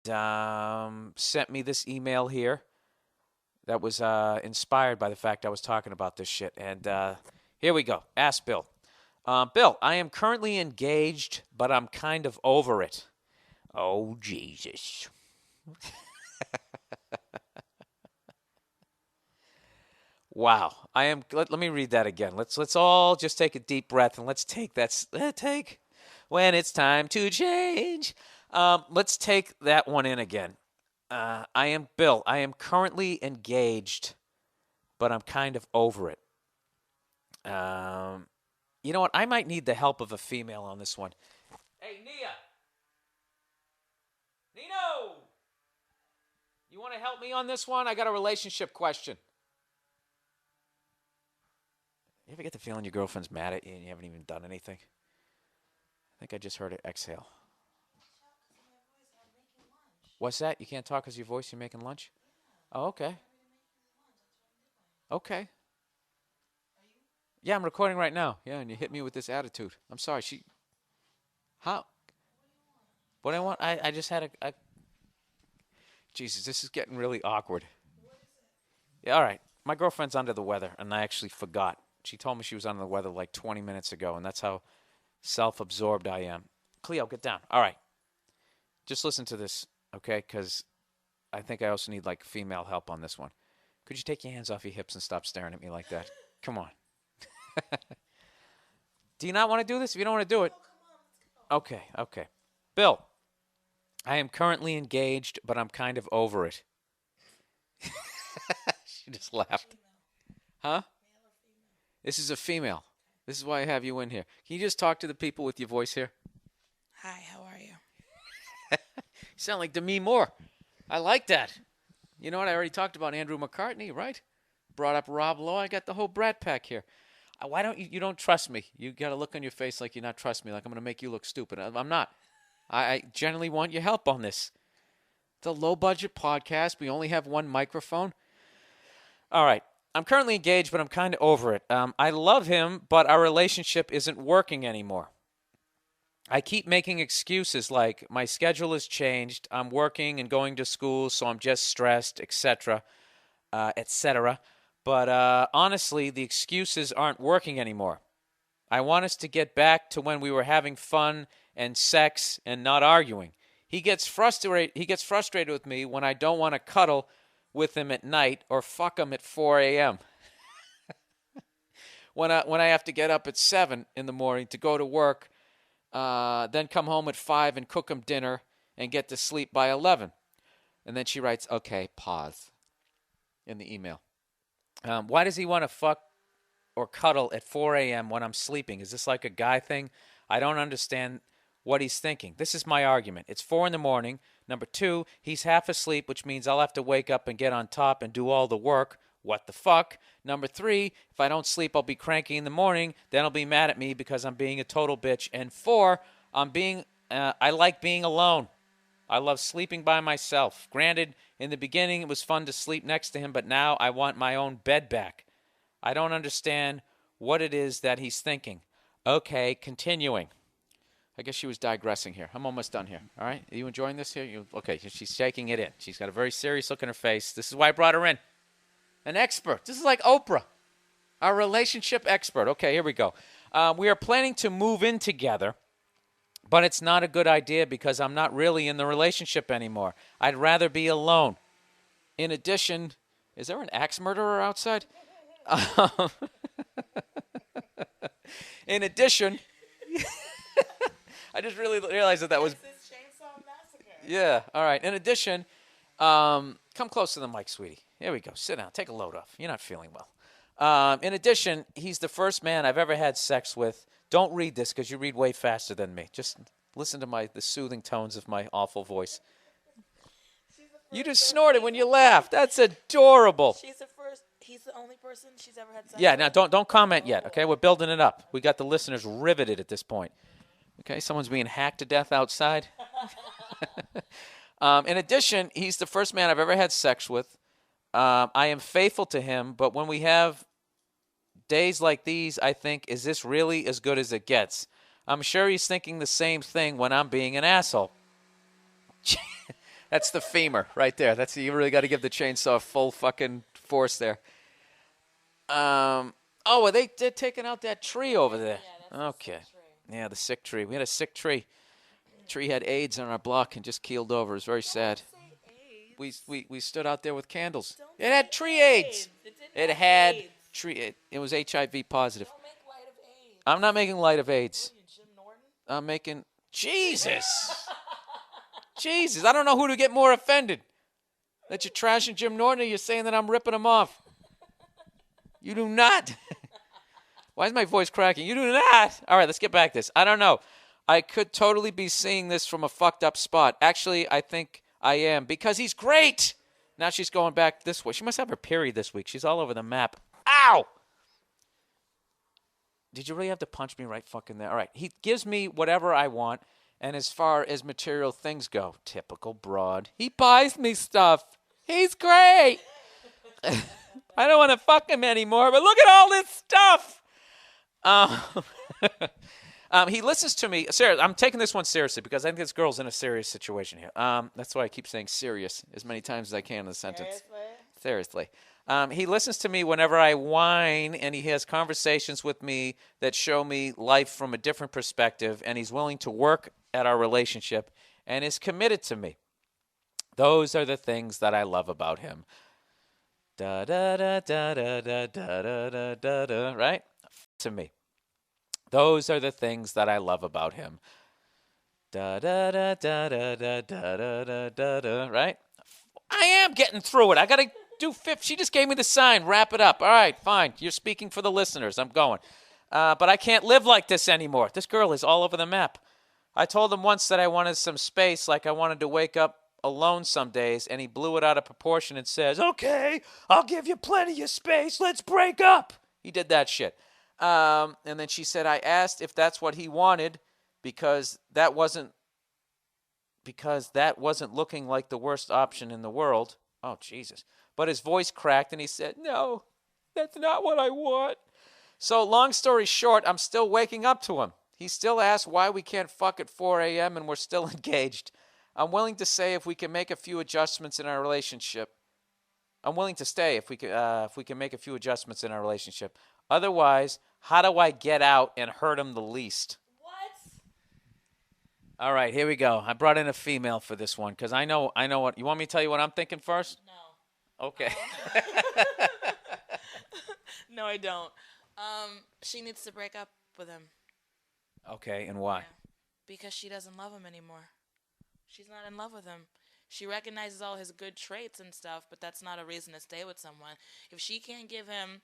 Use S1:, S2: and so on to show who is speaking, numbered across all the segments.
S1: sent me this email here that was inspired by the fact I was talking about this shit. And here we go. Ask Bill. Bill, I am currently engaged, but I'm kind of over it. Oh, Jesus. Wow. Let me read that again. Let's all just take a deep breath and let's take take when it's time to change. Let's take that one in again. I am Bill. I am currently engaged, but I'm kind of over it. You know what? I might need the help of a female on this one. Hey, Nia. Nino. You want to help me on this one? I got a relationship question. You ever get the feeling your girlfriend's mad at you and you haven't even done anything? I think I just heard it exhale. What's that? You can't talk because your voice, you're making lunch? Oh, okay. Okay. Yeah, I'm recording right now. Yeah, and you hit me with this attitude. I'm sorry. How? What I want? I just had a. Jesus, this is getting really awkward. Yeah, all right. My girlfriend's under the weather, and I actually forgot. She told me she was under the weather like 20 minutes ago, and that's how self-absorbed I am. Cleo, get down. All right. Just listen to this, okay? Because I think I also need like female help on this one. Could you take your hands off your hips and stop staring at me like that? Come on. Do you not want to do this? If you don't want to do it. Okay, okay. Bill, I am currently engaged, but I'm kind of over it. She just laughed. Huh? This is a female. This is why I have you in here. Can you just talk to the people with your voice here?
S2: Hi, how are you?
S1: You sound like Demi Moore. I like that. You know what? I already talked about Andrew McCartney, right? Brought up Rob Lowe. I got the whole Brat Pack here. Why don't you don't trust me? You got a look on your face like you're not trust me, like I'm going to make you look stupid. I'm not. I generally want your help on this. It's a low-budget podcast. We only have one microphone. All right. I'm currently engaged, but I'm kind of over it. I love him, but our relationship isn't working anymore. I keep making excuses like my schedule has changed, I'm working and going to school, so I'm just stressed, etc., etc. But honestly, the excuses aren't working anymore. I want us to get back to when we were having fun and sex and not arguing. He gets frustrated with me when I don't want to cuddle with him at night or fuck him at 4 a.m. when I have to get up at 7 in the morning to go to work, then come home at 5 and cook him dinner and get to sleep by 11. And then she writes, okay, pause in the email. Why does he want to fuck or cuddle at 4 a.m. when I'm sleeping? Is this like a guy thing? I don't understand what he's thinking. This is my argument. It's 4 in the morning. Number 2, he's half asleep, which means I'll have to wake up and get on top and do all the work. What the fuck? Number 3, if I don't sleep, I'll be cranky in the morning. Then he'll be mad at me because I'm being a total bitch. And 4, I like being alone. I love sleeping by myself. Granted, in the beginning it was fun to sleep next to him, but now I want my own bed back. I don't understand what it is that he's thinking. Okay, continuing. I guess she was digressing here. I'm almost done here. All right? Are you enjoying this here? Okay, she's shaking it in. She's got a very serious look in her face. This is why I brought her in. An expert. This is like Oprah, our relationship expert. Okay, here we go. We are planning to move in together, but it's not a good idea because I'm not really in the relationship anymore. I'd rather be alone. In addition, is there an axe murderer outside? In addition, I just really realized that was. Yeah, all right. In addition, come close to the mic, sweetie. Here we go. Sit down. Take a load off. You're not feeling well. In addition, he's the first man I've ever had sex with. Don't read this because you read way faster than me. Just listen to the soothing tones of my awful voice. You just snorted when you laughed. That's adorable.
S2: He's the only person she's ever had sex
S1: Yeah,
S2: with?
S1: now don't comment yet, okay? We're building it up. We got the listeners riveted at this point. Okay, someone's being hacked to death outside. In addition, he's the first man I've ever had sex with. I am faithful to him, but when we have days like these, I think, is this really as good as it gets? I'm sure he's thinking the same thing when I'm being an asshole. That's the femur right there. You really got to give the chainsaw full fucking force there. Oh, well, they're taking out that tree over there. Okay. Yeah, the sick tree. We had a sick tree. Tree had AIDS on our block and just keeled over. It was very sad. We stood out there with candles. It had tree AIDS. It had tree. It was HIV positive.
S2: Don't make light of AIDS.
S1: I'm not making light of AIDS.
S2: What are you, Jim Norton?
S1: I'm making Jesus. Jesus, I don't know who to get more offended. That you're trashing Jim Norton or you're saying that I'm ripping him off. You do not. Why is my voice cracking? You do not. All right, let's get back to this. I don't know. I could totally be seeing this from a fucked up spot. Actually, I think I am because he's great. Now she's going back this way. She must have her period this week. She's all over the map. Ow! Did you really have to punch me right fucking there? All right. He gives me whatever I want. And as far as material things go, typical broad. He buys me stuff. He's great. I don't want to fuck him anymore, but look at all this stuff. He listens to me. I'm taking this one seriously because I think this girl's in a serious situation here. That's why I keep saying serious as many times as I can in the sentence. Seriously. He listens to me whenever I whine, and he has conversations with me that show me life from a different perspective, and he's willing to work at our relationship and is committed to me. Those are the things that I love about him. Da da da da da da da da da da. Right? To me. Those are the things that I love about him. Da da da da da da da da da da. Right? I am getting through it. I gotta do 50. She just gave me the sign. Wrap it up. All right, fine. You're speaking for the listeners. I'm going. But I can't live like this anymore. This girl is all over the map. I told him once that I wanted some space, like I wanted to wake up alone some days, and he blew it out of proportion and says, okay, I'll give you plenty of space. Let's break up. He did that shit. And then she said, I asked if that's what he wanted because that wasn't looking like the worst option in the world. Oh, Jesus. But his voice cracked, and he said, no, that's not what I want. So long story short, I'm still waking up to him. He still asks why we can't fuck at 4 a.m. and we're still engaged. I'm willing to say if we can make a few adjustments in our relationship. I'm willing to stay if we can make a few adjustments in our relationship. Otherwise, how do I get out and hurt him the least?
S2: What?
S1: All right, here we go. I brought in a female for this one because I know what. You want me to tell you what I'm thinking first?
S2: No.
S1: Okay.
S2: No, I don't. She needs to break up with him.
S1: Okay, and why?
S2: Yeah. Because she doesn't love him anymore. She's not in love with him. She recognizes all his good traits and stuff, but that's not a reason to stay with someone. If she can't give him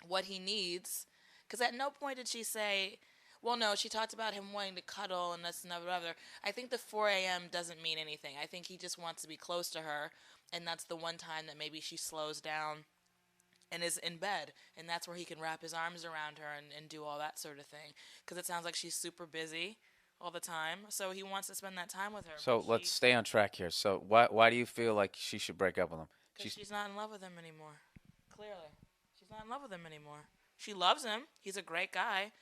S2: what he needs, because at no point did she say, well, no, she talked about him wanting to cuddle and this and that, whatever. I think the 4 a.m. doesn't mean anything. I think he just wants to be close to her, and that's the one time that maybe she slows down and is in bed, and that's where he can wrap his arms around her and do all that sort of thing. Because it sounds like she's super busy all the time, so he wants to spend that time with her.
S1: So let's stay on track here. So why do you feel like she should break up with him?
S2: Because she's not in love with him anymore. Clearly. She's not in love with him anymore. She loves him. He's a great guy.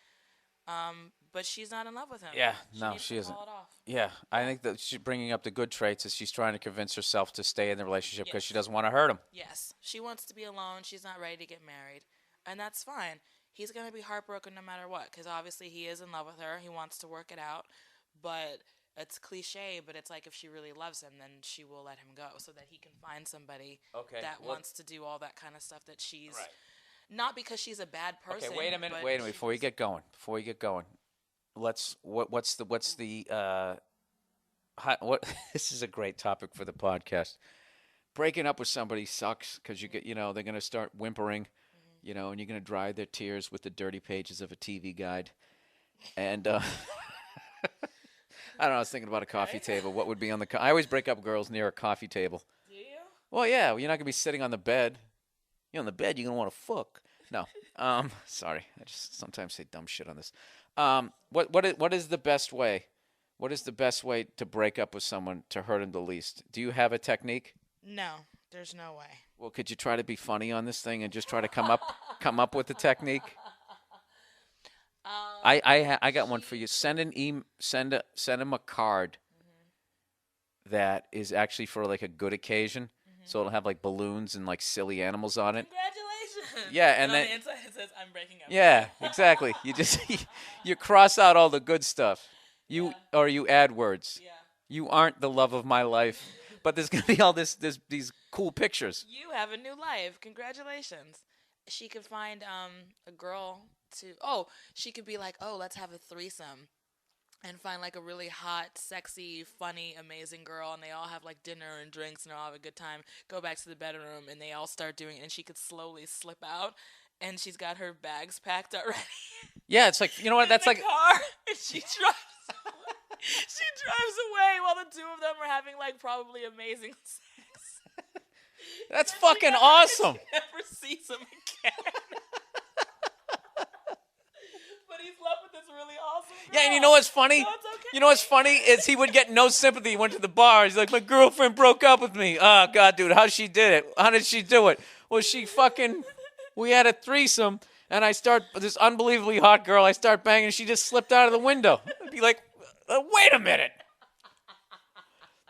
S2: But she's not in love with him.
S1: Yeah,
S2: she isn't. Call it off.
S1: Yeah, I think that she's bringing up the good traits as she's trying to convince herself to stay in the relationship because she doesn't want to hurt him.
S2: Yes. She wants to be alone. She's not ready to get married. And that's fine. He's going to be heartbroken no matter what because obviously he is in love with her. He wants to work it out. But it's cliche, but it's like if she really loves him, then she will let him go so that he can find somebody that wants to do all that kind of stuff that she's... Right. Not because she's a bad person.
S1: Okay, wait a minute. Before you get going, this is a great topic for the podcast. Breaking up with somebody sucks because they're going to start whimpering, and you're going to dry their tears with the dirty pages of a TV guide. And I don't know. I was thinking about a coffee table. What would be on the? I always break up girls near a coffee table.
S2: Do you?
S1: Well, yeah. You're not going to be sitting on the bed. You're on the bed. You're going to want to fuck. No. Sorry. I just sometimes say dumb shit on this. What is the best way? What is the best way to break up with someone to hurt him the least? Do you have a technique?
S2: No, there's no way.
S1: Well, could you try to be funny on this thing and just try to come up with a technique? I got one for you. Send him a card that is actually for like a good occasion. So it'll have like balloons and like silly animals on it.
S2: Congratulations.
S1: Yeah,
S2: And
S1: and
S2: on
S1: then
S2: the inside it says, I'm breaking up.
S1: yeah, exactly. You just you cross out all the good stuff. You add words.
S2: Yeah.
S1: You aren't the love of my life. But there's gonna be all these cool pictures.
S2: You have a new life. Congratulations. She could find a girl to. Oh, she could be like, oh, let's have a threesome, and find like a really hot, sexy, funny, amazing girl, and they all have like dinner and drinks, and they all have a good time. Go back to the bedroom, and they all start doing it, and she could slowly slip out, and she's got her bags packed already.
S1: Yeah, it's like you know what? That's
S2: in
S1: like
S2: the car, and she drives. She drives away while the two of them are having like probably amazing sex.
S1: that's
S2: And
S1: fucking
S2: she
S1: awesome.
S2: never sees him again. But he's left with this really awesome girl.
S1: Yeah, and you know what's funny?
S2: So it's okay.
S1: You know what's funny is he would get no sympathy. He went to the bar. He's like, my girlfriend broke up with me. Oh, God, dude, how she did it? How did she do it? Well, we had a threesome, and this unbelievably hot girl, I start banging, she just slipped out of the window. I'd be like, wait a minute.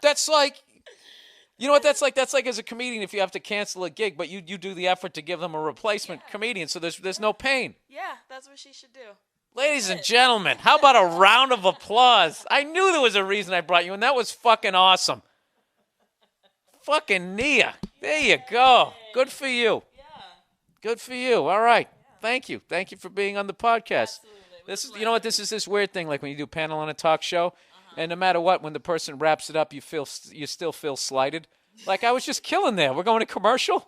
S1: That's like, you know what that's like? That's like as a comedian if you have to cancel a gig, but you do the effort to give them a replacement comedian, so there's no pain.
S2: Yeah, that's what she should do.
S1: Ladies and gentlemen, how about a round of applause? I knew there was a reason I brought you, and that was fucking awesome. Fucking Nia. There you go. Good for you.
S2: Yeah.
S1: Good for you. All right. Thank you. Thank you for being on the podcast.
S2: Absolutely.
S1: This is, you know what? This is this weird thing, like when you do a panel on a talk show, and no matter what, when the person wraps it up, you still feel slighted. Like I was just killing there. We're going to commercial.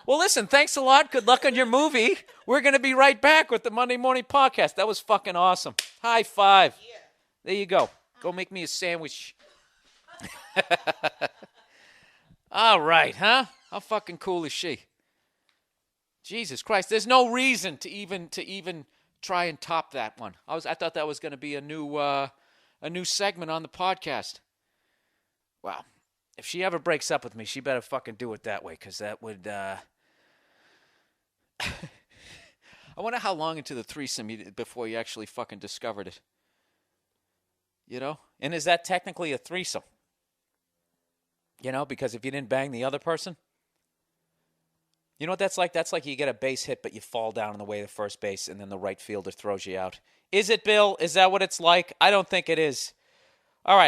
S1: Well, listen, thanks a lot. Good luck on your movie. We're going to be right back with the Monday Morning Podcast. That was fucking awesome. High five. Yeah. There you go. Go make me a sandwich. All right, huh? How fucking cool is she? Jesus Christ. There's no reason to even try and top that one. I thought that was going to be a new segment on the podcast. Wow. If she ever breaks up with me, she better fucking do it that way, because that would, I wonder how long into the threesome before you actually fucking discovered it. You know? And is that technically a threesome? You know, because if you didn't bang the other person, you know what that's like? That's like you get a base hit, but you fall down on the way to first base, and then the right fielder throws you out. Is it, Bill? Is that what it's like? I don't think it is.